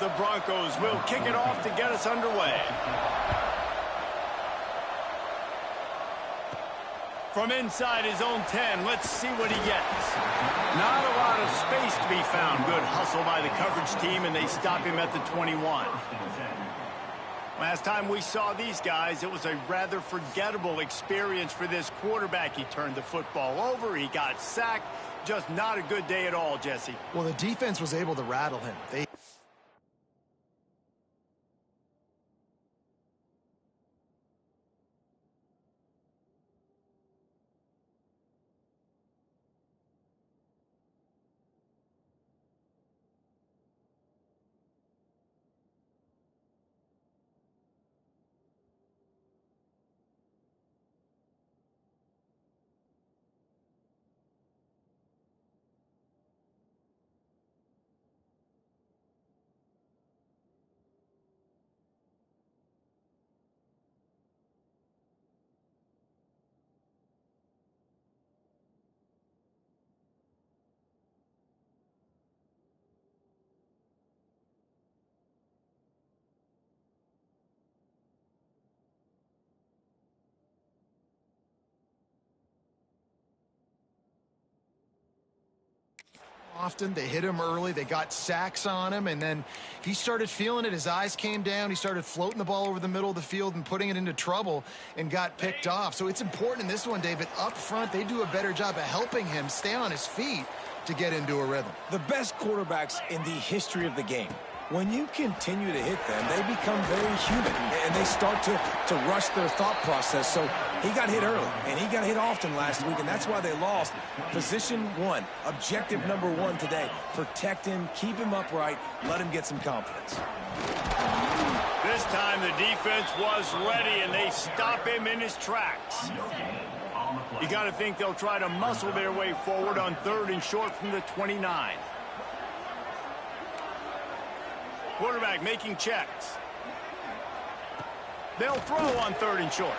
the Broncos will kick it off to get us underway. From inside his own 10, let's see what he gets. Not a lot of space to be found. Good hustle by the coverage team, and they stop him at the 21. Last time we saw these guys, it was a rather forgettable experience for this quarterback. He turned the football over, he got sacked. Just not a good day at all, Jesse. Well, the defense was able to rattle him. Often they hit him early, they got sacks on him, and then he started feeling it. His eyes came down, he started floating the ball over the middle of the field and putting it into trouble and got picked off. So it's important in this one, David, up front they do a better job of helping him stay on his feet to get into a rhythm. The best quarterbacks in the history of the game, when you continue to hit them, they become very human, and they start to rush their thought process. So he got hit early, and he got hit often last week, and that's why they lost. Position one, objective number one today. Protect him, keep him upright, let him get some confidence. This time the defense was ready, and they stop him in his tracks. You got to think they'll try to muscle their way forward on 3rd and short from the 29. Quarterback making checks. They'll throw on 3rd and short.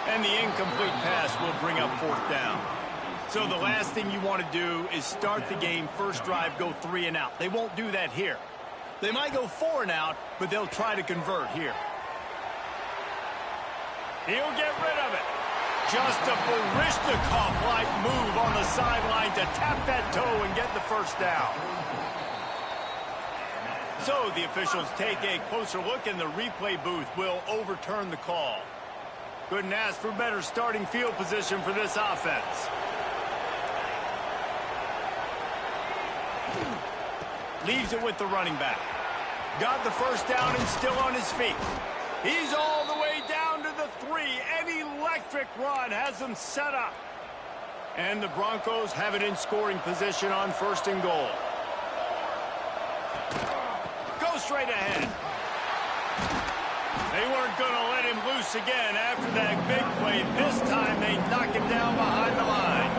And the incomplete pass will bring up 4th down. So the last thing you want to do is start the game, first drive, go 3 and out. They won't do that here. They might go 4 and out, but they'll try to convert here. He'll get rid of it. Just a Barishnikov-like move on the sideline to tap that toe and get the first down. So the officials take a closer look, and the replay booth will overturn the call. Couldn't ask for better starting field position for this offense. Leaves it with the running back. Got the first down and still on his feet. He's all the way down to the 3. An electric run has them set up. And the Broncos have it in scoring position on 1st and goal. Straight ahead. They weren't going to let him loose again after that big play. This time they knock him down behind the line.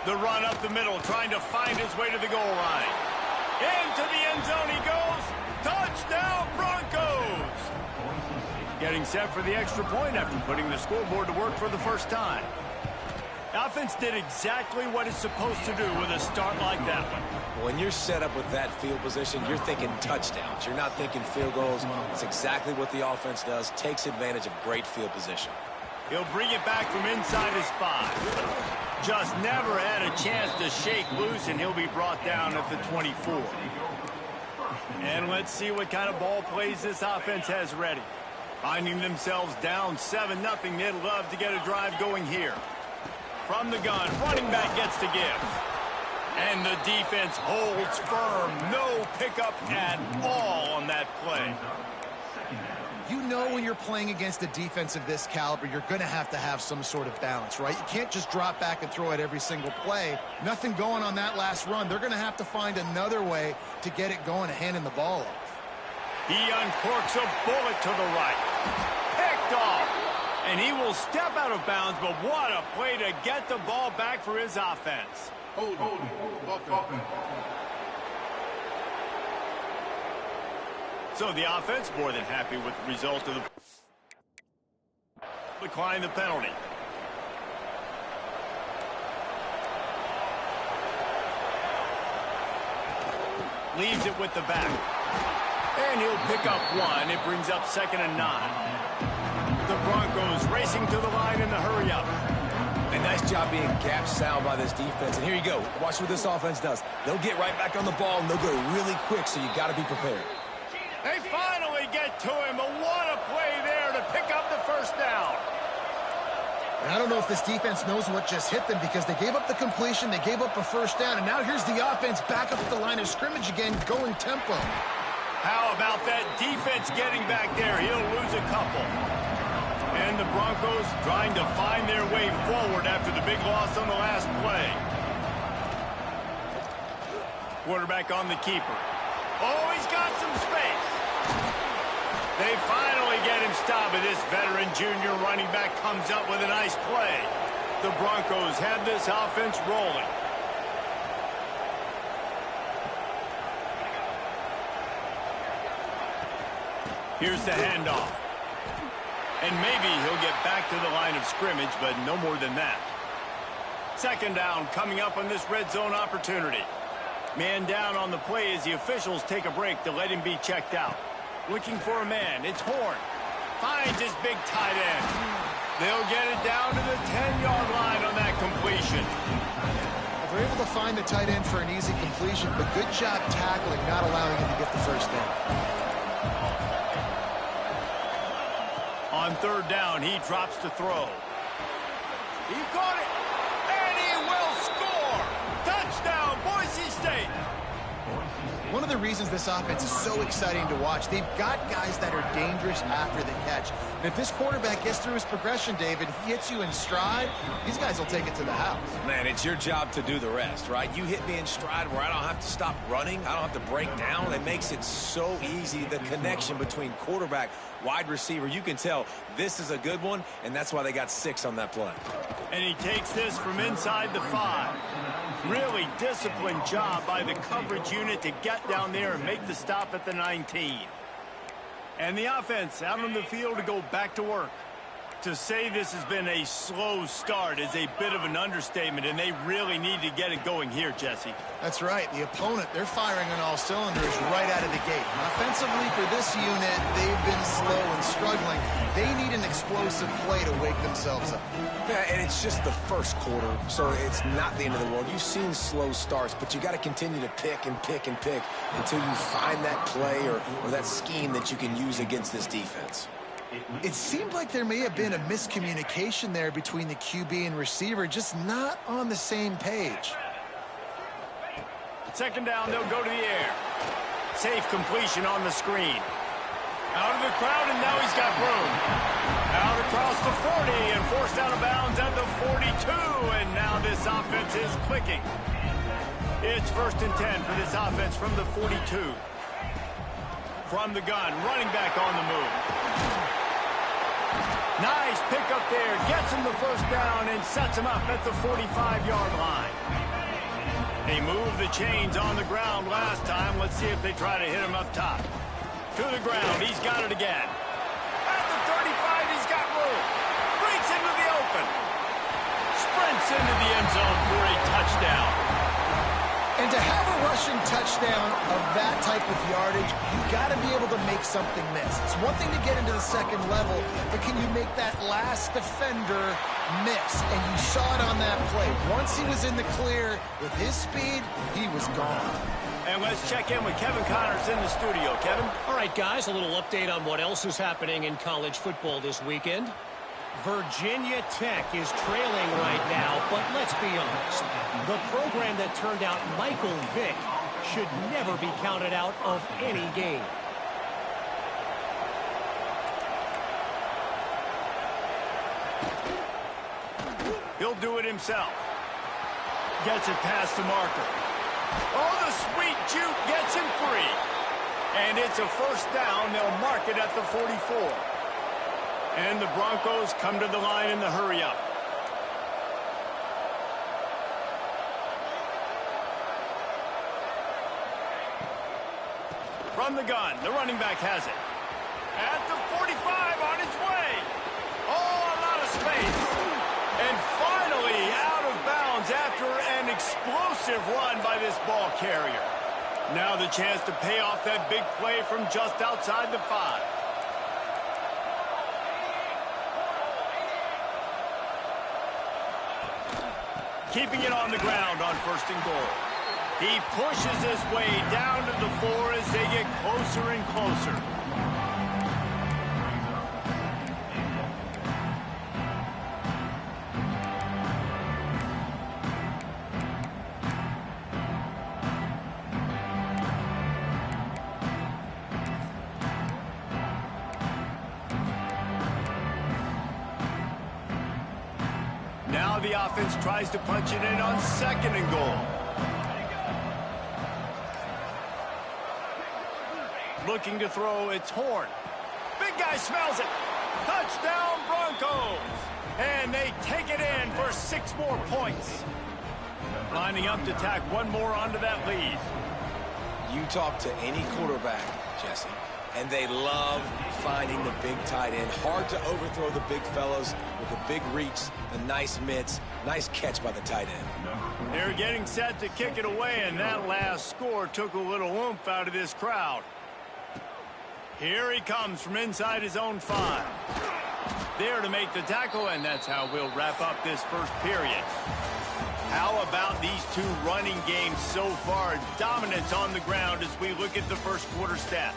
The run up the middle, trying to find his way to the goal line. Into the end zone he goes. Touchdown, Broncos! Getting set for the extra point after putting the scoreboard to work for the first time. The offense did exactly what it's supposed to do with a start like that one. When you're set up with that field position, you're thinking touchdowns. You're not thinking field goals. It's exactly what the offense does. Takes advantage of great field position. He'll bring it back from inside his 5. Just never had a chance to shake loose, and he'll be brought down at the 24. And let's see what kind of ball plays this offense has ready. Finding themselves down 7-0, they'd love to get a drive going here. From the gun, running back gets to give. And the defense holds firm. No pickup at all on that play. You know when you're playing against a defense of this caliber, you're going to have some sort of balance, right? You can't just drop back and throw it every single play. Nothing going on that last run. They're going to have to find another way to get it going and handing the ball off. He uncorks a bullet to the right. Picked off. And he will step out of bounds, but what a play to get the ball back for his offense. Hold. So the offense more than happy with the result of the... decline the penalty. Leaves it with the back. And he'll pick up one. It brings up 2nd and 9. The Broncos racing to the line in the hurry-up. A nice job being gap sound by this defense. And here you go. Watch what this offense does. They'll get right back on the ball, and they'll go really quick, so you got to be prepared. They finally get to him, but what a play there to pick up the first down. And I don't know if this defense knows what just hit them because they gave up the completion, they gave up a first down, and now here's the offense back up at the line of scrimmage again, going tempo. How about that defense getting back there? He'll lose a couple. And the Broncos trying to find their way forward after the big loss on the last play. Quarterback on the keeper. Oh, he's got some space. They finally get him stopped, but this veteran junior running back comes up with a nice play. The Broncos have this offense rolling. Here's the handoff. And maybe he'll get back to the line of scrimmage, but no more than that. 2nd down coming up on this red zone opportunity. Man down on the play as the officials take a break to let him be checked out. Looking for a man. It's Horn. Finds his big tight end. They'll get it down to the 10-yard line on that completion. They're able to find the tight end for an easy completion, but good job tackling, not allowing him to get the first down. On 3rd down, he drops to throw. He caught it, and he will score! Touchdown, Boise State! One of the reasons this offense is so exciting to watch, they've got guys that are dangerous after the catch. And if this quarterback gets through his progression, David, he hits you in stride, these guys will take it to the house. Man, it's your job to do the rest, right? You hit me in stride where I don't have to stop running. I don't have to break down. It makes it so easy, the connection between quarterback, wide receiver. You can tell this is a good one, and that's why they got 6 on that play. And he takes this from inside the 5. Really disciplined job by the coverage unit to get down there and make the stop at the 19. And the offense out on the field to go back to work. To say this has been a slow start is a bit of an understatement, and they really need to get it going here, Jesse. That's right. The opponent, they're firing on all cylinders right out of the gate. And offensively for this unit, they've been slow and struggling. They need an explosive play to wake themselves up. Yeah, and it's just the first quarter, so it's not the end of the world. You've seen slow starts, but you got to continue to pick and pick and pick until you find that play or that scheme that you can use against this defense. It seemed like there may have been a miscommunication there between the QB and receiver, just not on the same page. 2nd down, they'll go to the air. Safe completion on the screen. Out of the crowd, and now he's got room. Out across the 40 and forced out of bounds at the 42, and now this offense is clicking. It's 1st and 10 for this offense from the 42. From the gun, running back on the move. Nice pickup there, gets him the first down and sets him up at the 45-yard line. They moved the chains on the ground last time. Let's see if they try to hit him up top. To the ground, he's got it again. At the 35, he's got room. Breaks into the open. Sprints into the end zone for a touchdown. And to have a rushing touchdown of that type of yardage, you've got to be able to make something miss. It's one thing to get into the 2nd level, but can you make that last defender miss? And you saw it on that play. Once he was in the clear, with his speed, he was gone. And let's check in with Kevin Connors in the studio. Kevin? All right, guys, a little update on what else is happening in college football this weekend. Virginia Tech is trailing right now, but let's be honest. The program that turned out Michael Vick should never be counted out of any game. He'll do it himself. Gets it past the marker. Oh, the sweet juke gets him free. And it's a 1st down. They'll mark it at the 44. And the Broncos come to the line in the hurry-up. From the gun, the running back has it. At the 45, on his way. Oh, a lot space. And finally out of bounds after an explosive run by this ball carrier. Now the chance to pay off that big play from just outside the 5. Keeping it on the ground on 1st and goal. He pushes his way down to the 4 as they get closer and closer. Now the offense tries to punch it in on 2nd and goal. Looking to throw, it's Horn. Big guy smells it. Touchdown Broncos. And they take it in for 6 more points. Lining up to tack one more onto that lead. You talk to any quarterback, Jesse, and they love finding the big tight end. Hard to overthrow the big fellows with the big reach, the nice mitts, nice catch by the tight end. They're getting set to kick it away, and that last score took a little oomph out of this crowd. Here he comes from inside his own 5. There to make the tackle, and that's how we'll wrap up this first period. How about these two running games so far? Dominance on the ground as we look at the first quarter stats.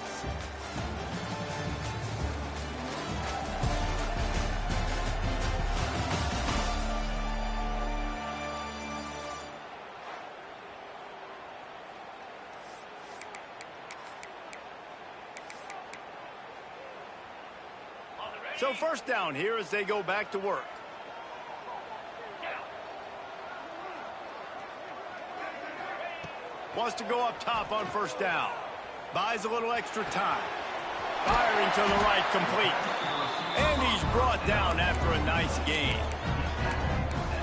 So 1st down here as they go back to work. Wants to go up top on 1st down. Buys a little extra time. Firing to the right, complete. And he's brought down after a nice gain.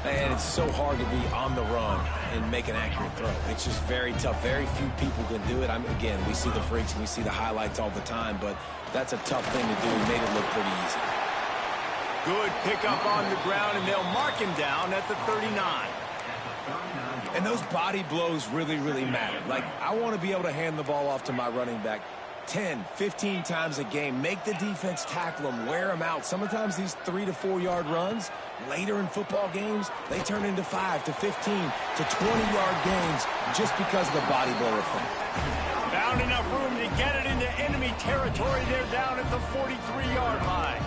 And it's so hard to be on the run and make an accurate throw. It's just very tough. Very few people can do it. Again, we see the freaks and we see the highlights all the time, but that's a tough thing to do. He made it look pretty easy. Good pickup on the ground, and they'll mark him down at the 39. And those body blows really, really matter. Like, I want to be able to hand the ball off to my running back 10, 15 times a game. Make the defense tackle them, wear them out. Sometimes these 3 to 4 yard runs, later in football games, they turn into 5 to 15 to 20-yard gains just because of the body blow effect. Found enough room to get it into enemy territory. They're down at the 43-yard line.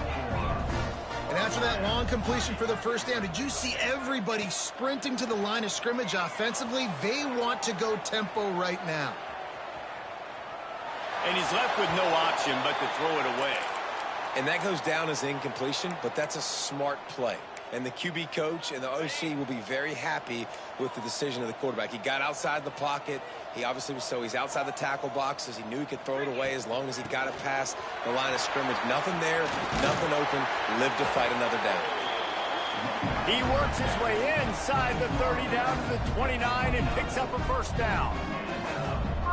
And after that long completion for the 1st down, did you see everybody sprinting to the line of scrimmage offensively? They want to go tempo right now. And he's left with no option but to throw it away. And that goes down as incompletion, but that's a smart play. And the QB coach and the OC will be very happy with the decision of the quarterback. He got outside the pocket. He obviously was he's outside the tackle boxes. He knew he could throw it away as long as he got it past the line of scrimmage. Nothing there, nothing open. Live to fight another down. He works his way inside the 30 down to the 29 and picks up a 1st down.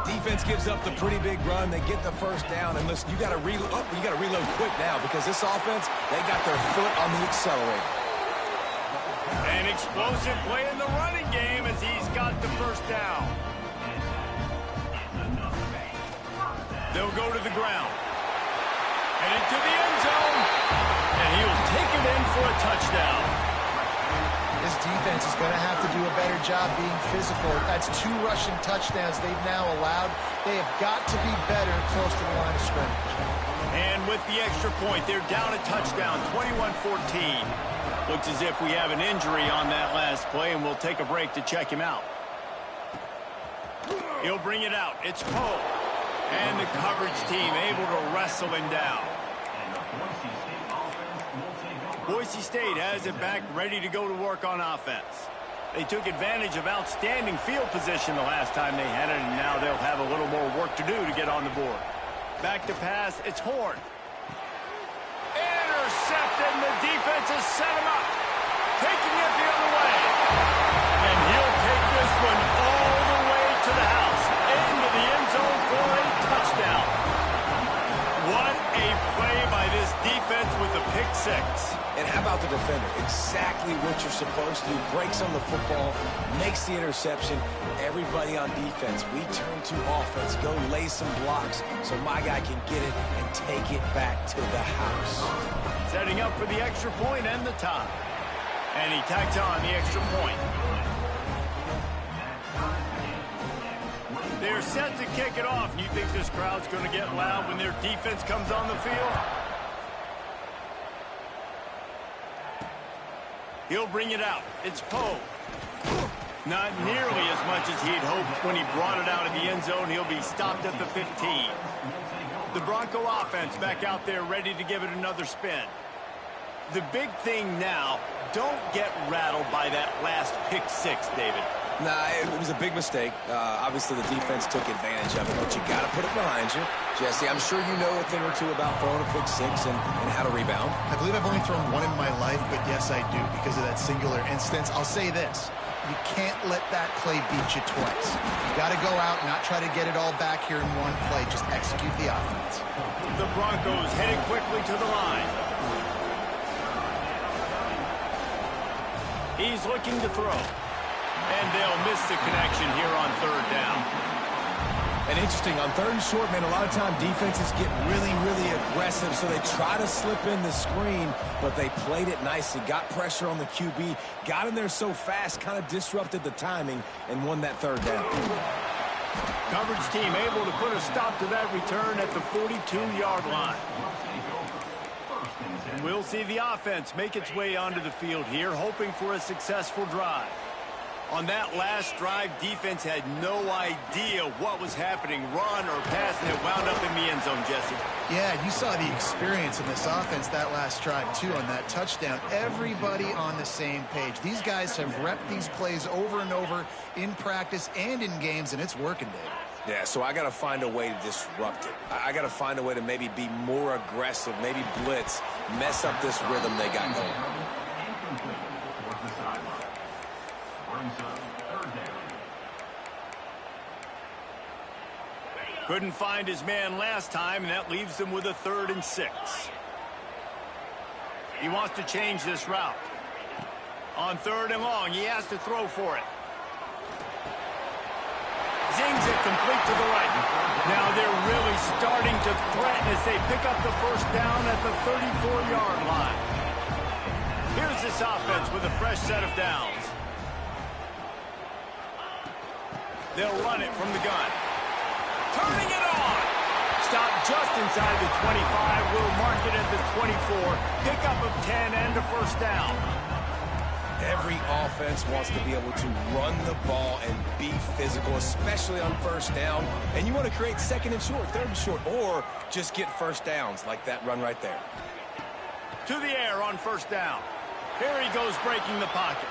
Defense gives up the pretty big run. They get the 1st down. And listen, you got to reload quick now because this offense, they got their foot on the accelerator. An explosive play in the running game as he's got the 1st down. They'll go to the ground. And into the end zone. And he'll take it in for a touchdown. This defense is going to have to do a better job being physical. That's 2 rushing touchdowns they've now allowed. They have got to be better close to the line of scrimmage. And with the extra point, they're down a touchdown, 21-14. Looks as if we have an injury on that last play, and we'll take a break to check him out. He'll bring it out. It's Poe. And the coverage team able to wrestle him down. Boise State has it back, ready to go to work on offense. They took advantage of outstanding field position the last time they had it, and now they'll have a little more work to do to get on the board. Back to pass, it's Horn. Intercepted, and the defense has set him up. Taking it the other way. And he'll take this one all the way to the house. Into the end zone for a touchdown. What a play by this defense with the pick 6. And how about the defender? Exactly what you're supposed to do. Breaks on the football, makes the interception. Everybody on defense, we turn to offense. Go lay some blocks so my guy can get it and take it back to the house. Setting up for the extra point and the tie. And he tacks on the extra point. They're set to kick it off. You think this crowd's going to get loud when their defense comes on the field? He'll bring it out. It's Poe. Not nearly as much as he'd hoped when he brought it out of the end zone. He'll be stopped at the 15. The Bronco offense back out there ready to give it another spin. The big thing now, don't get rattled by that last pick six, David. Nah, it was a big mistake. Obviously, the defense took advantage of it, but you got to put it behind you. Jesse, I'm sure you know a thing or two about throwing a pick six and how to rebound. I believe I've only thrown one in my life, but yes, I do, because of that singular instance. I'll say this. You can't let that play beat you twice. You got to go out and not try to get it all back here in one play. Just execute the offense. The Broncos heading quickly to the line. He's looking to throw. And they'll miss the connection here on third down. And interesting, on third and short, man, a lot of time defenses get really, really aggressive, so they try to slip in the screen, but they played it nicely, got pressure on the QB, got in there so fast, kind of disrupted the timing, and won that third down. Coverage team able to put a stop to that return at the 42-yard line. And we'll see the offense make its way onto the field here, hoping for a successful drive. On that last drive, defense had no idea what was happening, run or pass, and it wound up in the end zone, Jesse. Yeah, you saw the experience in this offense that last drive, too, on that touchdown. Everybody on the same page. These guys have repped these plays over and over in practice and in games, and it's working, Dave. Yeah, so I got to find a way to disrupt it. I got to find a way to maybe be more aggressive, maybe blitz, mess up this rhythm they got going. Couldn't find his man last time, and that leaves them with a 3rd and 6. He wants to change this route. On 3rd and long, he has to throw for it. Zings it complete to the right. Now they're really starting to threaten as they pick up the first down at the 34-yard line. Here's this offense with a fresh set of downs. They'll run it from the gun. Turning it on. Stop just inside the 25. We'll mark it at the 24. Pickup of 10 and a first down. Every offense wants to be able to run the ball and be physical, especially on first down. And you want to create 2nd and short, 3rd and short, or just get first downs like that run right there. To the air on first down. Here he goes breaking the pocket.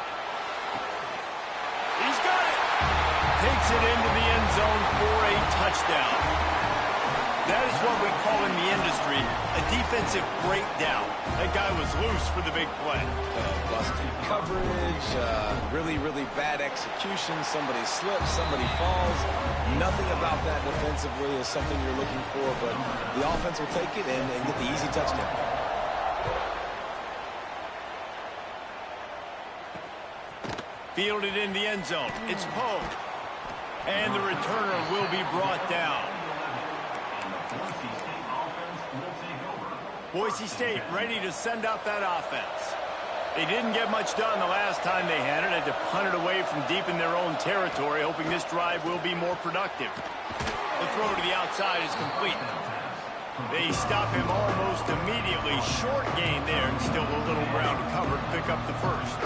He's got it. Takes it into the end zone for a touchdown. That is what we call in the industry a defensive breakdown. That guy was loose for the big play. Busted coverage, really, really bad execution. Somebody slips, somebody falls. Nothing about that defensively is something you're looking for, but the offense will take it and get the easy touchdown. Fielded in the end zone. It's Poe. And the returner will be brought down. Boise State ready to send out that offense. They didn't get much done the last time they had it. Had to punt it away from deep in their own territory, hoping this drive will be more productive. The throw to the outside is complete. They stop him almost immediately. Short gain there, and still a little ground to cover to pick up the first.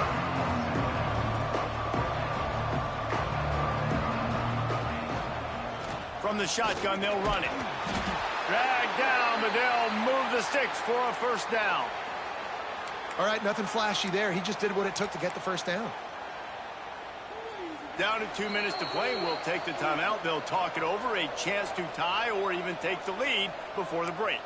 From the shotgun, they'll run it. Drag down, but they'll move the sticks for a first down. All right, nothing flashy there. He just did what it took to get the first down. Down to 2 minutes to play. We'll take the timeout. They'll talk it over. A chance to tie or even take the lead before the break.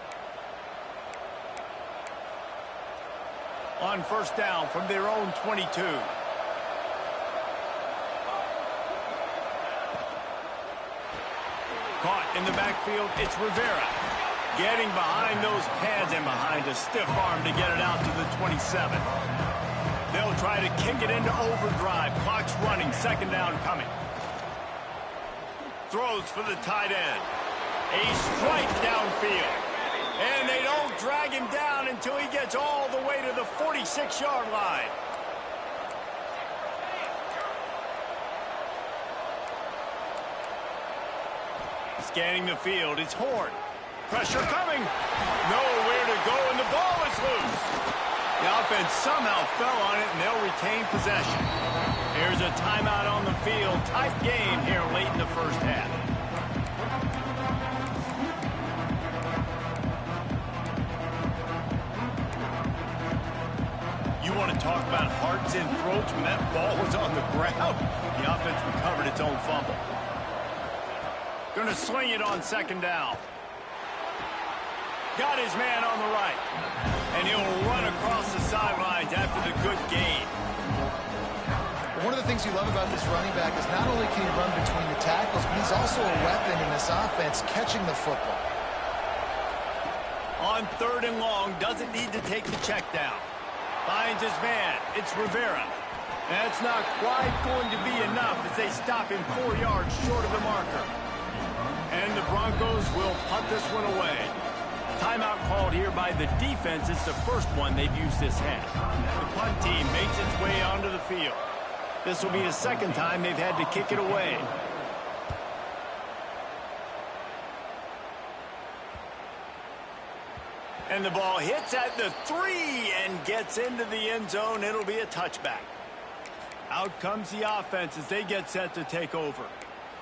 On first down from their own 22. Caught in the backfield, it's Rivera. Getting behind those pads and behind a stiff arm to get it out to the 27. They'll try to kick it into overdrive. Clock's running. Second down coming. Throws for the tight end. A strike downfield. And they don't drag him down until he gets all the way to the 46-yard line. Scanning the field, it's Horn. Pressure coming. Nowhere to go, and the ball is loose. The offense somehow fell on it, and they'll retain possession. Here's a timeout on the field. Tight game here late in the first half. You want to talk about hearts and throats when that ball was on the ground? The offense recovered its own fumble. Going to swing it on second down. Got his man on the right. And he'll run across the sidelines after the good gain. One of the things you love about this running back is not only can he run between the tackles, but he's also a weapon in this offense catching the football. On third and long, doesn't need to take the check down. Finds his man. It's Rivera. That's not quite going to be enough as they stop him 4 yards short of the marker. And the Broncos will punt this one away. Timeout called here by the defense. It's the first one they've used this half. The punt team makes its way onto the field. This will be the second time they've had to kick it away. And the ball hits at the 3 and gets into the end zone. It'll be a touchback. Out comes the offense as they get set to take over.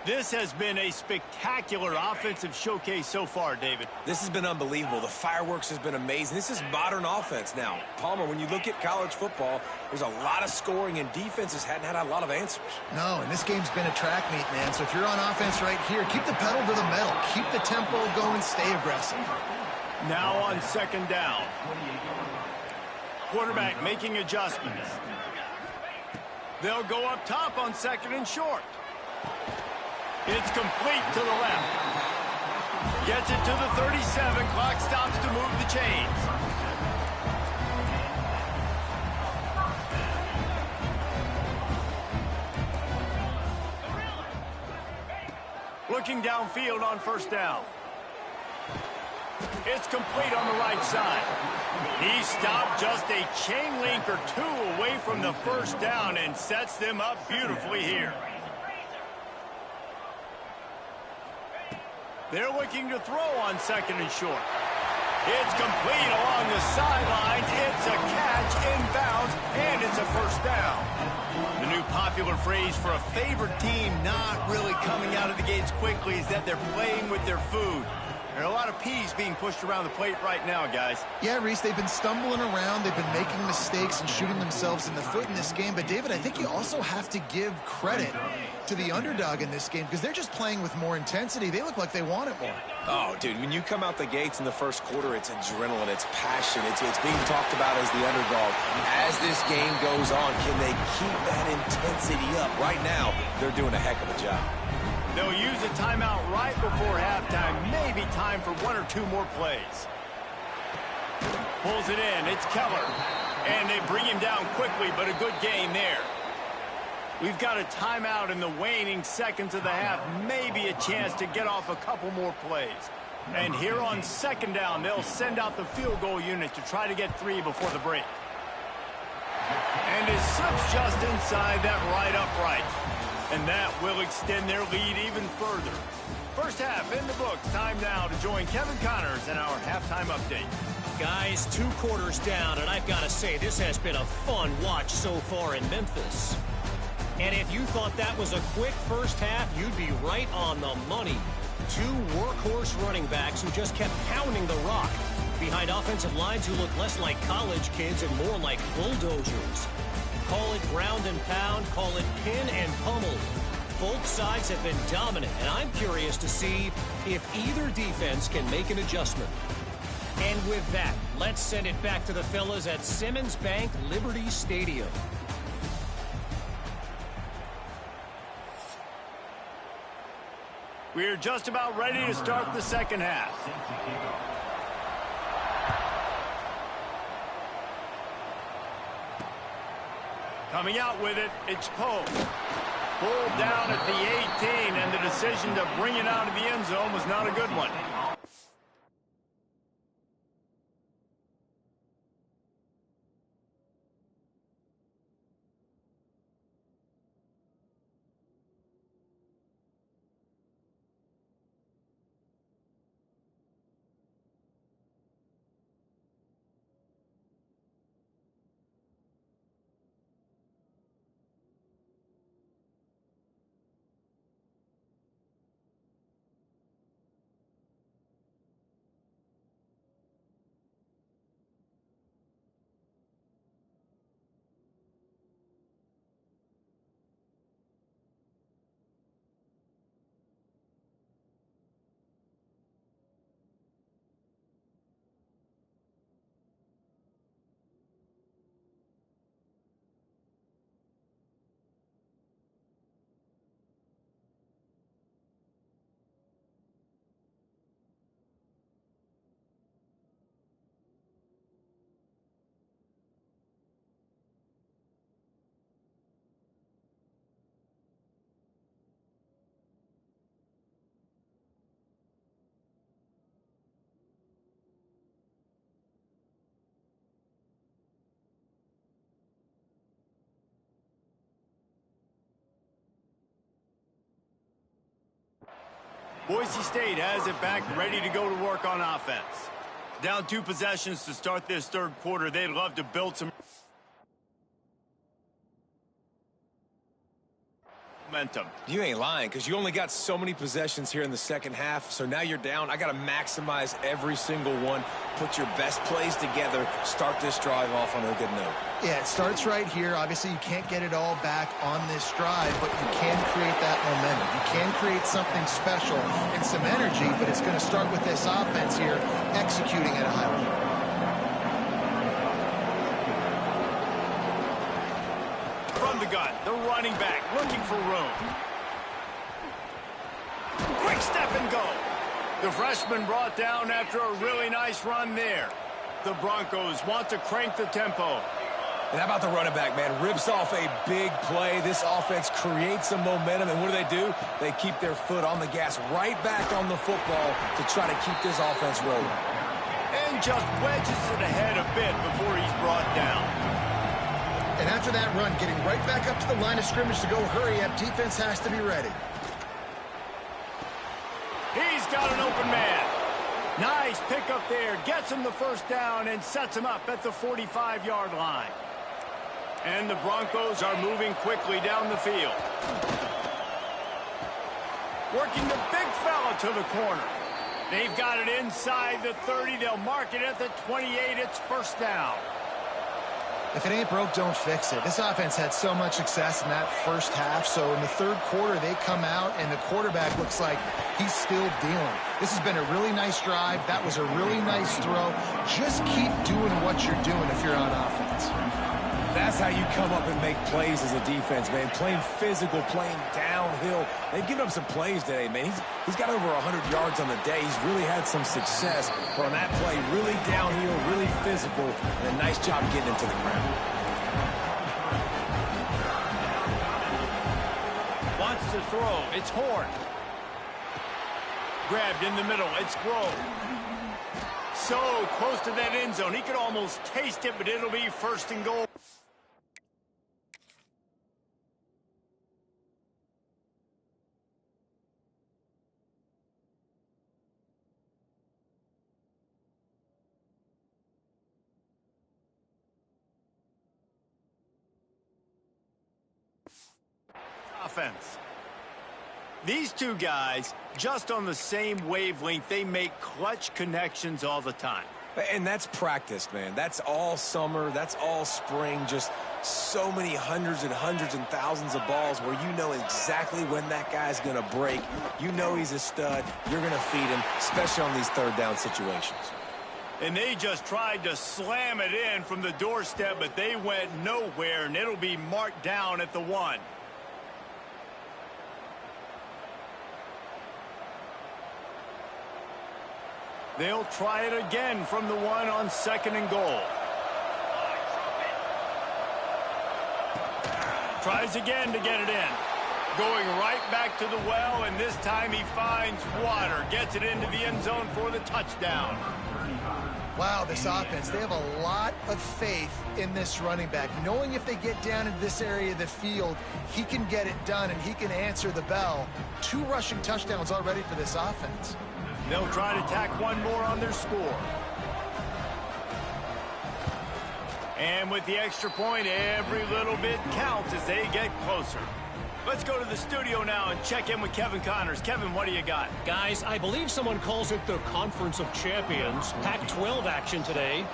This has been a spectacular offensive showcase so far, David. This has been unbelievable. The fireworks has been amazing. This is modern offense now. Palmer, when you look at college football, there's a lot of scoring, and defenses hadn't had a lot of answers. No, and this game's been a track meet, man. So if you're on offense right here, keep the pedal to the metal. Keep the tempo going. Stay aggressive. Now on second down. Quarterback making adjustments. They'll go up top on second and short. It's complete to the left. Gets it to the 37. Clock stops to move the chains. Looking downfield on first down. It's complete on the right side. He stopped just a chain link or two away from the first down and sets them up beautifully here. They're looking to throw on second and short. It's complete along the sidelines. It's a catch inbounds, and it's a first down. The new popular phrase for a favored team not really coming out of the gates quickly is that they're playing with their food. There are a lot of peas being pushed around the plate right now, guys. Yeah, Reese, they've been stumbling around. They've been making mistakes and shooting themselves in the foot in this game. But, David, I think you also have to give credit to the underdog in this game because they're just playing with more intensity. They look like they want it more. Oh, dude, when you come out the gates in the first quarter, it's adrenaline, it's passion, it's being talked about as the underdog. As this game goes on, can they keep that intensity up? Right now, they're doing a heck of a job. They'll use a timeout right before halftime. Maybe time for one or two more plays. Pulls it in. It's Keller. And they bring him down quickly, but a good game there. We've got a timeout in the waning seconds of the half. Maybe a chance to get off a couple more plays. And here on second down, they'll send out the field goal unit to try to get 3 before the break. And it slips just inside that right upright. And that will extend their lead even further. First half in the books. Time now to join Kevin Connors in our halftime update. Guys, 2 quarters down, and I've got to say, this has been a fun watch so far in Memphis. And if you thought that was a quick first half, you'd be right on the money. 2 workhorse running backs who just kept pounding the rock behind offensive lines who look less like college kids and more like bulldozers. Call it ground and pound, call it pin and pummel. Both sides have been dominant, and I'm curious to see if either defense can make an adjustment. And with that, let's send it back to the fellas at Simmons Bank Liberty Stadium. We're just about ready to start the second half. Coming out with it, it's Poe. Pulled down at the 18, and the decision to bring it out of the end zone was not a good one. Boise State has it back, ready to go to work on offense. Down 2 possessions to start this third quarter. They'd love to build some momentum. You ain't lying, because you only got so many possessions here in the second half, so now you're down. I got to maximize every single one, put your best plays together, start this drive off on a good note. Yeah, it starts right here. Obviously, you can't get it all back on this drive, but you can create that momentum. You can create something special and some energy, but it's going to start with this offense here executing at a high level. From the gun, the running back looking for room. Quick step and go. The freshman brought down after a really nice run there. The Broncos want to crank the tempo. And how about the running back, man? Rips off a big play. This offense creates some momentum, and what do? They keep their foot on the gas, right back on the football to try to keep this offense rolling. And just wedges it ahead a bit before he's brought down. And after that run, getting right back up to the line of scrimmage to go hurry up, defense has to be ready. He's got an open man. Nice pickup there. Gets him the first down and sets him up at the 45-yard line. And the Broncos are moving quickly down the field. Working the big fella to the corner. They've got it inside the 30. They'll mark it at the 28. It's first down. If it ain't broke, don't fix it. This offense had so much success in that first half, so in the third quarter, they come out, and the quarterback looks like he's still dealing. This has been a really nice drive. That was a really nice throw. Just keep doing what you're doing if you're on offense. That's how you come up and make plays as a defense, man. Playing physical, playing downhill. They've given up some plays today, man. He's got over 100 yards on the day. He's really had some success. But on that play, really downhill, really physical, and a nice job getting him to the ground. Wants to throw. It's Horn. Grabbed in the middle. It's Grove. So close to that end zone. He could almost taste it, but it'll be first and goal. Offense. These two guys, just on the same wavelength, they make clutch connections all the time. And that's practice, man. That's all summer. That's all spring. Just so many hundreds and thousands of balls where you know exactly when that guy's going to break. You know he's a stud. You're going to feed him, especially on these third down situations. And they just tried to slam it in from the doorstep, but they went nowhere, and it'll be marked down at the 1. They'll try it again from the 1 on 2nd and goal. Tries again to get it in. Going right back to the well, and this time he finds water. Gets it into the end zone for the touchdown. Wow, this offense, they have a lot of faith in this running back, knowing if they get down into this area of the field, he can get it done and he can answer the bell. 2 rushing touchdowns already for this offense. They'll try to tack one more on their score. And with the extra point, every little bit counts as they get closer. Let's go to the studio now and check in with Kevin Connors. Kevin, what do you got? Guys, I believe someone calls it the Conference of Champions. Pac-12 action today.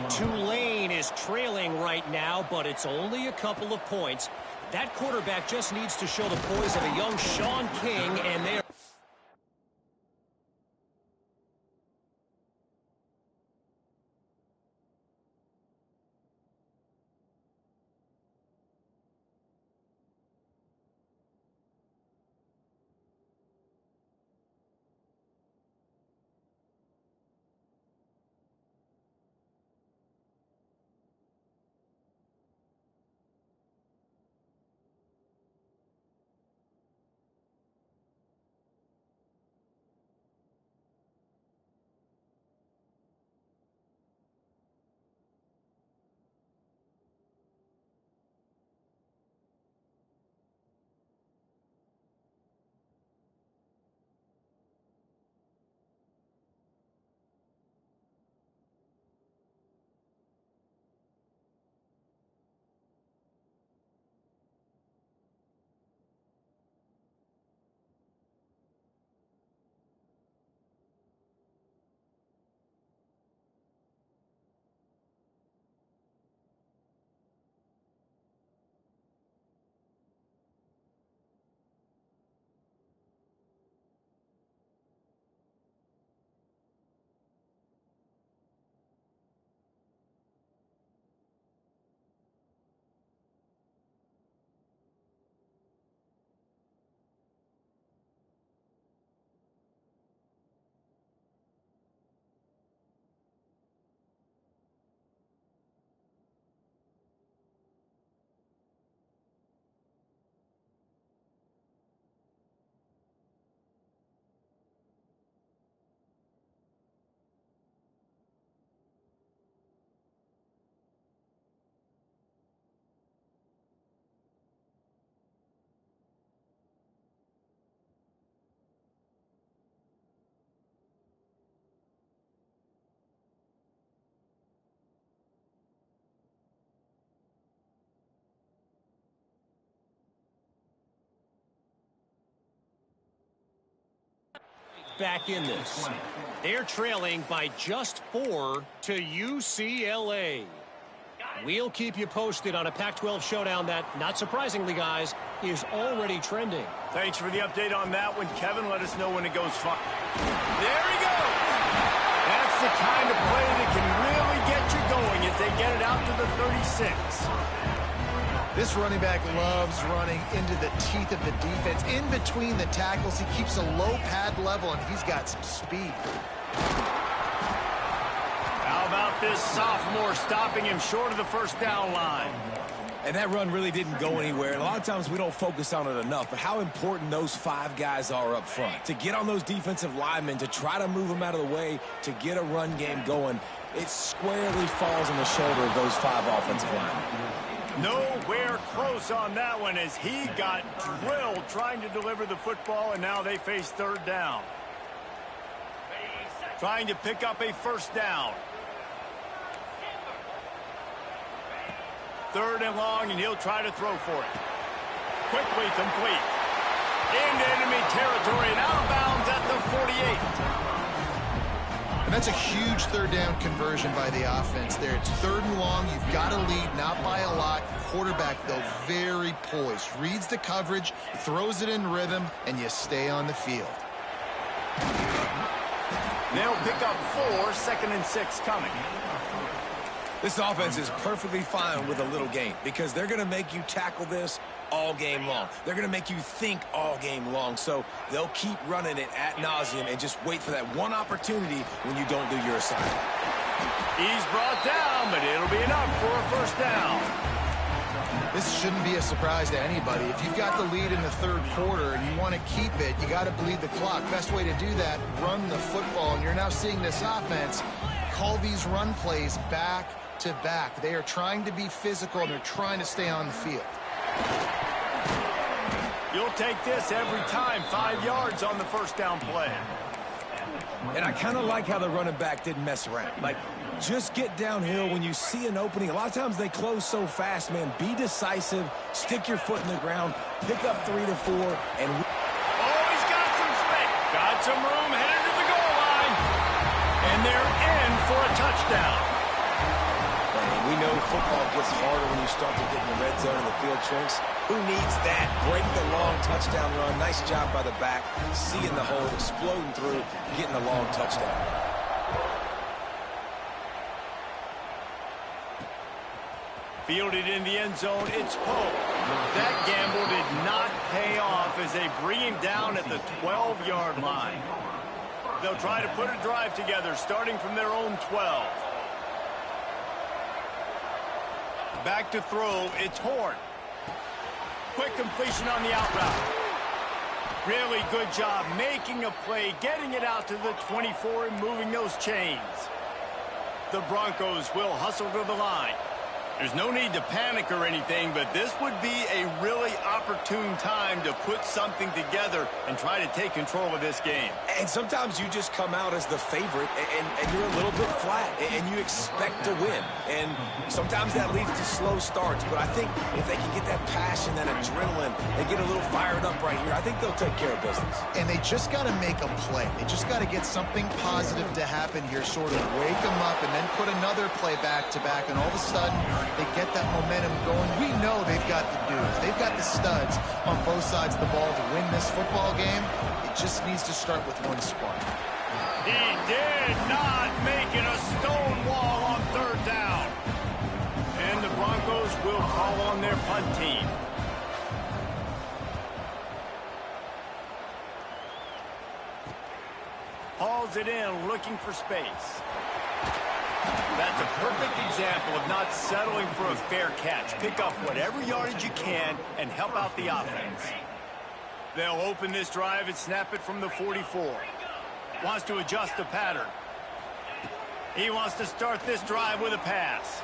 Tulane is trailing right now, but it's only a couple of points. That quarterback just needs to show the poise of a young Sean King, and they are... back in this. They're trailing by just 4 to UCLA. We'll keep you posted on a Pac-12 showdown that, not surprisingly, guys, is already trending. Thanks for the update on that one, Kevin. Let us know when it goes fine. There he goes! That's the kind of play that can really get you going as they get it out to the 36. This running back loves running into the teeth of the defense. In between the tackles, he keeps a low pad level, and he's got some speed. How about this sophomore stopping him short of the first down line? And that run really didn't go anywhere. And a lot of times we don't focus on it enough, but how important those 5 guys are up front. To get on those defensive linemen, to try to move them out of the way, to get a run game going, it squarely falls on the shoulder of those 5 offensive linemen. Nowhere close on that one as he got drilled trying to deliver the football, and now they face third down. Trying to pick up a first down. Third and long, and he'll try to throw for it. Quickly complete. Into enemy territory and out of bounds at the 48. And that's a huge third down conversion by the offense there. It's third and long. You've got to lead, not by a lot. Quarterback, though, very poised. Reads the coverage, throws it in rhythm, and you stay on the field. They'll pick up 4, 2nd and 6 coming. This offense is perfectly fine with a little game because they're going to make you tackle this all game long. They're going to make you think all game long. So they'll keep running it ad nauseum and just wait for that one opportunity when you don't do your assignment. He's brought down, but it'll be enough for a first down. This shouldn't be a surprise to anybody. If you've got the lead in the third quarter and you want to keep it, you got to bleed the clock. Best way to do that, run the football. And you're now seeing this offense call these run plays back to back. They are trying to be physical, and they're trying to stay on the field. You'll take this every time. 5 yards on the first down play. And I kind of like how the running back didn't mess around. Like, just get downhill when you see an opening. A lot of times they close so fast, man. Be decisive, stick your foot in the ground, pick up 3 to 4, and... Oh, he's got some space. Got some room headed to the goal line. And they're in for a touchdown. Man, we know football gets harder when you start to get in the red zone and the field shrinks. Who needs that? Break the long touchdown run. Nice job by the back. Seeing the hole, exploding through, getting the long touchdown. Fielded in the end zone, it's Pope. That gamble did not pay off as they bring him down at the 12-yard line. They'll try to put a drive together starting from their own 12. Back to throw, it's Horn. Quick completion on the out route. Really good job making a play, getting it out to the 24 and moving those chains. The Broncos will hustle to the line. There's no need to panic or anything, but this would be a really opportune time to put something together and try to take control of this game. And sometimes you just come out as the favorite, and you're a little bit flat, and you expect to win. And sometimes that leads to slow starts, but I think if they can get that passion, that adrenaline, they get a little fired up right here, I think they'll take care of business. And they just got to make a play. They just got to get something positive to happen here, sort of wake them up, and then put another play back-to-back, and all of a sudden, they get that momentum going. We know they've got the dudes. They've got the studs on both sides of the ball to win this football game. It just needs to start with one spark. He did not make it a stone wall on third down. And the Broncos will call on their punt team. Hauls it in, looking for space. That's a perfect example of not settling for a fair catch. Pick up whatever yardage you can and help out the offense. They'll open this drive and snap it from the 44. Wants to adjust the pattern. He wants to start this drive with a pass.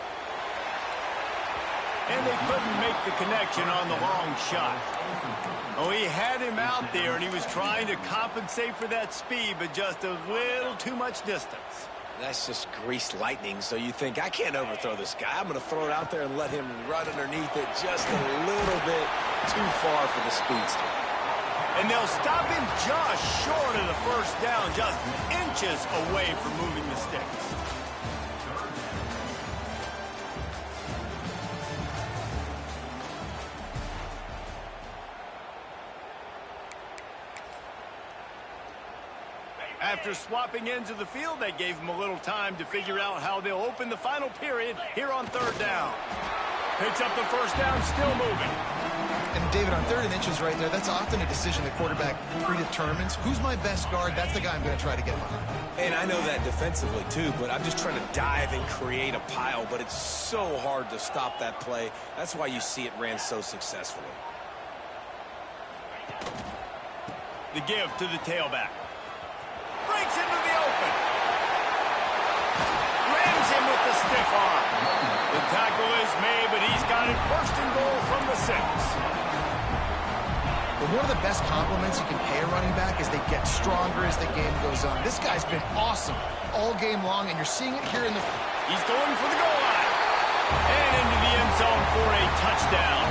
And they couldn't make the connection on the long shot. Oh, he had him out there, and he was trying to compensate for that speed, but just a little too much distance. That's just greased lightning, so you think, I can't overthrow this guy. I'm going to throw it out there and let him run underneath it just a little bit too far for the speedster. And they'll stop him just short of the first down, just inches away from moving the sticks. After swapping ends of the field, that gave them a little time to figure out how they'll open the final period here on third down. Picks up the first down, still moving. And David, on 3rd and inches right there, that's often a decision the quarterback predetermines. Who's my best guard? That's the guy I'm going to try to get behind. And I know that defensively, too, but I'm just trying to dive and create a pile, but it's so hard to stop that play. That's why you see it ran so successfully. The give to the tailback. Breaks into the open. Rams him with the stiff arm. The tackle is made, but he's got it first and goal from the 6. But one of the best compliments you can pay a running back is they get stronger as the game goes on. This guy's been awesome all game long, and you're seeing it here in the... He's going for the goal line. And into the end zone for a touchdown.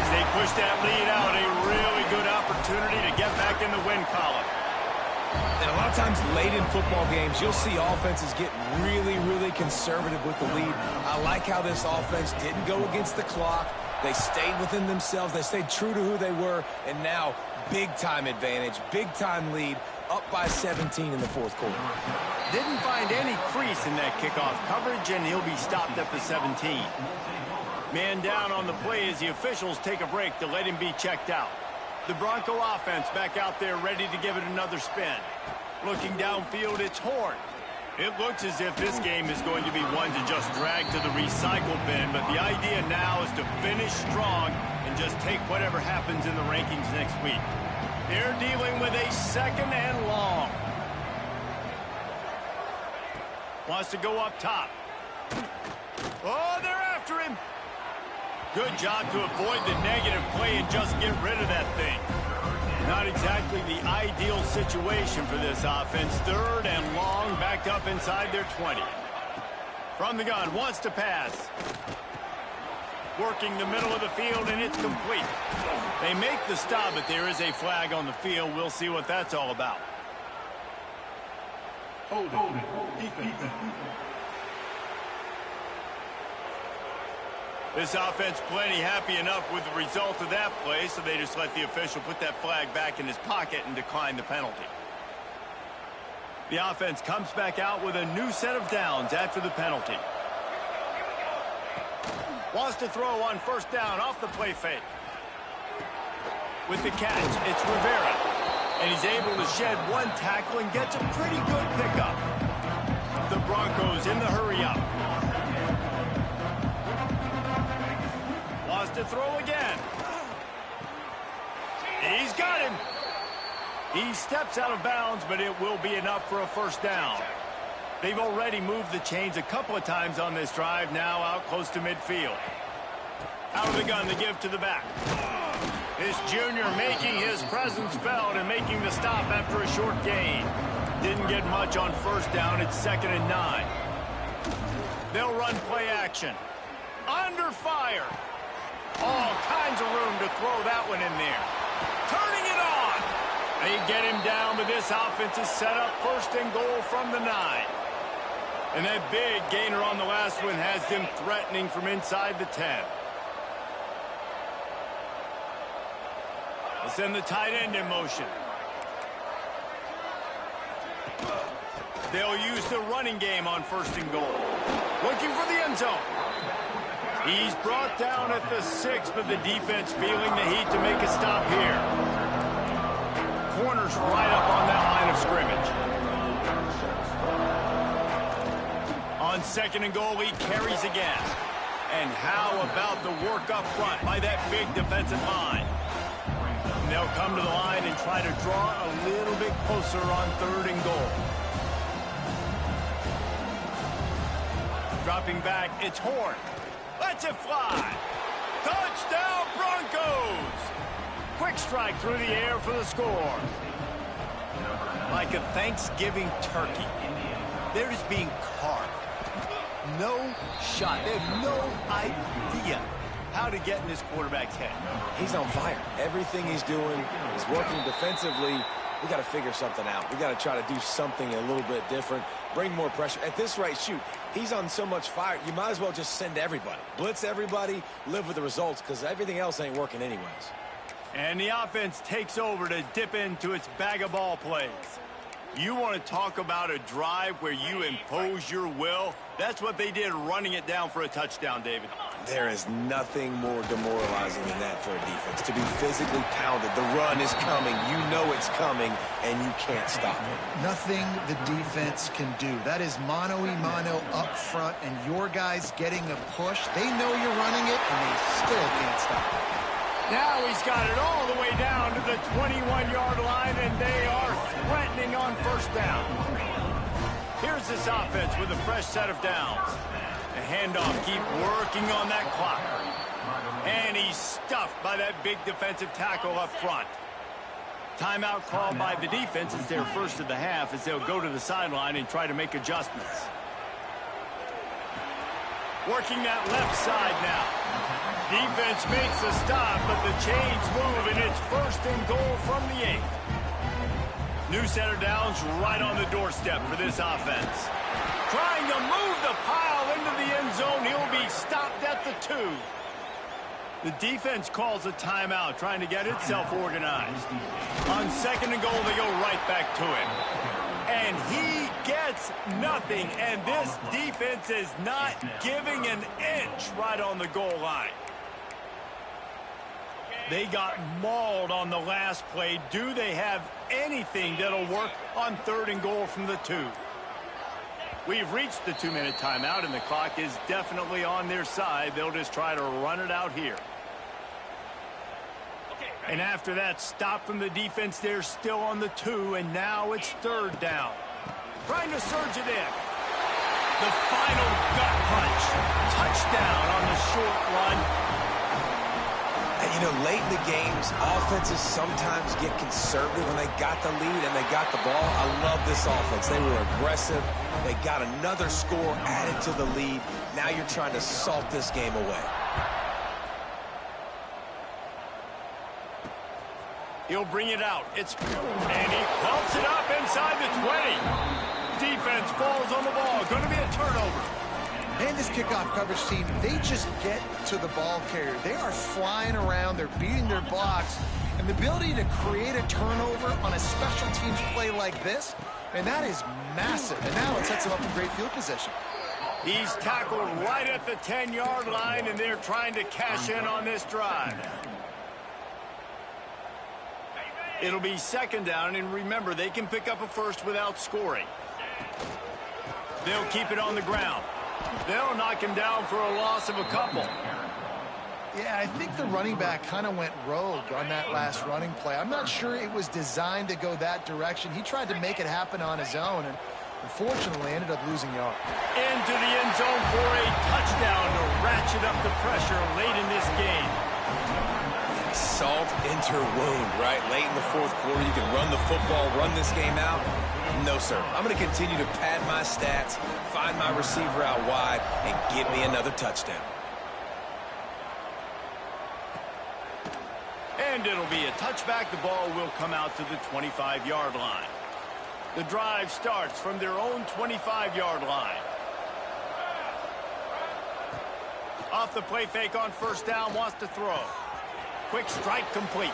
As they push that lead out, a really good opportunity to get back in the win column. And a lot of times late in football games, you'll see offenses get really, really conservative with the lead. I like how this offense didn't go against the clock. They stayed within themselves. They stayed true to who they were. And now, big-time advantage, big-time lead, up by 17 in the 4th quarter. Didn't find any crease in that kickoff coverage, and he'll be stopped at the 17. Man down on the play as the officials take a break to let him be checked out. The Bronco offense back out there ready to give it another spin. Looking downfield, it's Horn. It looks as if this game is going to be one to just drag to the recycle bin, but the idea now is to finish strong and just take whatever happens in the rankings next week. They're dealing with a 2nd and long. Wants to go up top. Oh, they're after him. Good job to avoid the negative play and just get rid of that thing. Not exactly the ideal situation for this offense. 3rd and long, backed up inside their 20. From the gun, wants to pass. Working the middle of the field, and it's complete. They make the stop, but there is a flag on the field. We'll see what that's all about. Hold it. This offense plenty happy enough with the result of that play, so they just let the official put that flag back in his pocket and decline the penalty. The offense comes back out with a new set of downs after the penalty. Wants to throw on 1st down off the play fake. With the catch, it's Rivera. And he's able to shed 1 tackle and gets a pretty good pickup. The Broncos in the hurry up. Wants to throw again. He's got him. He steps out of bounds, but it will be enough for a 1st down. They've already moved the chains a couple of times on this drive, now out close to midfield. Out of the gun, the give to the back. This junior making his presence felt and making the stop after a short gain. Didn't get much on 1st down. It's 2nd and 9. They'll run play action. Under fire. All kinds of room to throw that one in there. Turning it on. They get him down, but this offense is set up 1st and goal from the 9. And that big gainer on the last one has them threatening from inside the 10. They send the tight end in motion. They'll use the running game on 1st and goal. Looking for the end zone. He's brought down at the 6, but the defense feeling the heat to make a stop here. Corners right up on that line of scrimmage. On 2nd and goal, he carries again. And how about the work up front by that big defensive line? And they'll come to the line and try to draw a little bit closer on 3rd and goal. Dropping back, it's Horn. Lets it fly. Touchdown, Broncos! Quick strike through the air for the score. Like a Thanksgiving turkey. They're just being carved. No shot. They have no idea how to get in this quarterback's head. He's on fire. Everything he's doing is working defensively. We got to figure something out. We got to try to do something a little bit different. Bring more pressure. At this rate, shoot, he's on so much fire, you might as well just send everybody. Blitz everybody, live with the results, because everything else ain't working anyways. And the offense takes over to dip into its bag of ball plays. You want to talk about a drive where you impose your will? That's what they did, running it down for a touchdown, David. There is nothing more demoralizing than that for a defense. To be physically pounded, the run is coming, you know it's coming, and you can't stop it. Nothing the defense can do. That is mano-a-mano up front, and your guys getting a push. They know you're running it, and they still can't stop it. Now he's got it all the way down to the 21-yard line, and they are threatening on 1st down. Here's this offense with a fresh set of downs. The handoff, keep working on that clock. And he's stuffed by that big defensive tackle up front. Timeout called by the defense. It's their 1st of the half as they'll go to the sideline and try to make adjustments. Working that left side now. Defense makes a stop, but the chains move, and it's 1st and goal from the 8. New set of downs right on the doorstep for this offense. Trying to move the pile into the end zone. He'll be stopped at the 2. The defense calls a timeout, trying to get itself organized. On 2nd and goal, they go right back to him. And he gets nothing, and this defense is not giving an inch right on the goal line. They got mauled on the last play. Do they have anything that'll work on 3rd and goal from the 2? We've reached the 2-minute timeout, and the clock is definitely on their side. They'll just try to run it out here. And after that stop from the defense, they're still on the 2, and now it's 3rd down. Trying to surge it in. The final gut punch. Touchdown on the short run. And, you know, late in the games, offenses sometimes get conservative when they got the lead and they got the ball. I love this offense. They were aggressive. They got another score added to the lead. Now you're trying to salt this game away. He'll bring it out. And he pumps it up inside the 20. Defense falls on the ball. Going to be a turnover. And this kickoff coverage team, they just get to the ball carrier. They are flying around. They're beating their blocks. And the ability to create a turnover on a special teams play like this, and that is massive. And now it sets them up in great field position. He's tackled right at the 10-yard line, and they're trying to cash in on this drive. It'll be 2nd down, and remember, they can pick up a first without scoring. They'll keep it on the ground. They'll knock him down for a loss of a couple. Yeah, I think the running back kind of went rogue on that last running play. I'm not sure it was designed to go that direction. He tried to make it happen on his own, and unfortunately ended up losing yards. Into the end zone for a touchdown to ratchet up the pressure late in this game. Salt into wound, right? Late in the 4th quarter, you can run the football, run this game out. No, sir. I'm going to continue to pad my stats, find my receiver out wide, and get me another touchdown. And it'll be a touchback. The ball will come out to the 25-yard line. The drive starts from their own 25-yard line. Off the play fake on 1st down, wants to throw. Quick strike complete.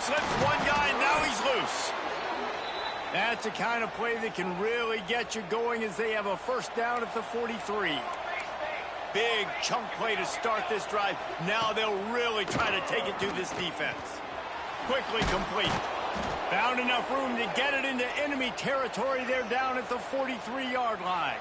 Slips one guy, and now he's loose. That's the kind of play that can really get you going as they have a 1st down at the 43. Big chunk play to start this drive. Now they'll really try to take it to this defense. Quickly complete. Found enough room to get it into enemy territory. They're down at the 43-yard line.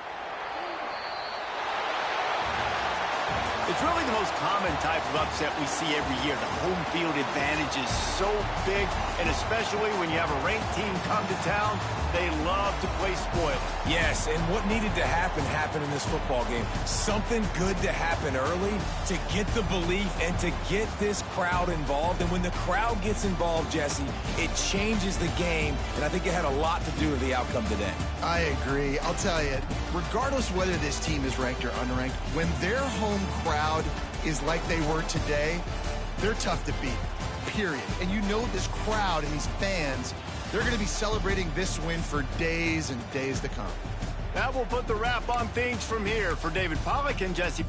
It's really the most common type of upset we see every year. The home field advantage is so big, and especially when you have a ranked team come to town, they love to play spoiler. Yes, and what needed to happen happened in this football game. Something good to happen early to get the belief and to get this crowd involved. And when the crowd gets involved, Jesse, it changes the game, and I think it had a lot to do with the outcome today. I agree. I'll tell you, regardless whether this team is ranked or unranked, when their home crowd is like they were today, they're tough to beat, period. And you know this crowd and these fans, they're going to be celebrating this win for days and days to come. That will put the wrap on things from here. For David Pollack and Jesse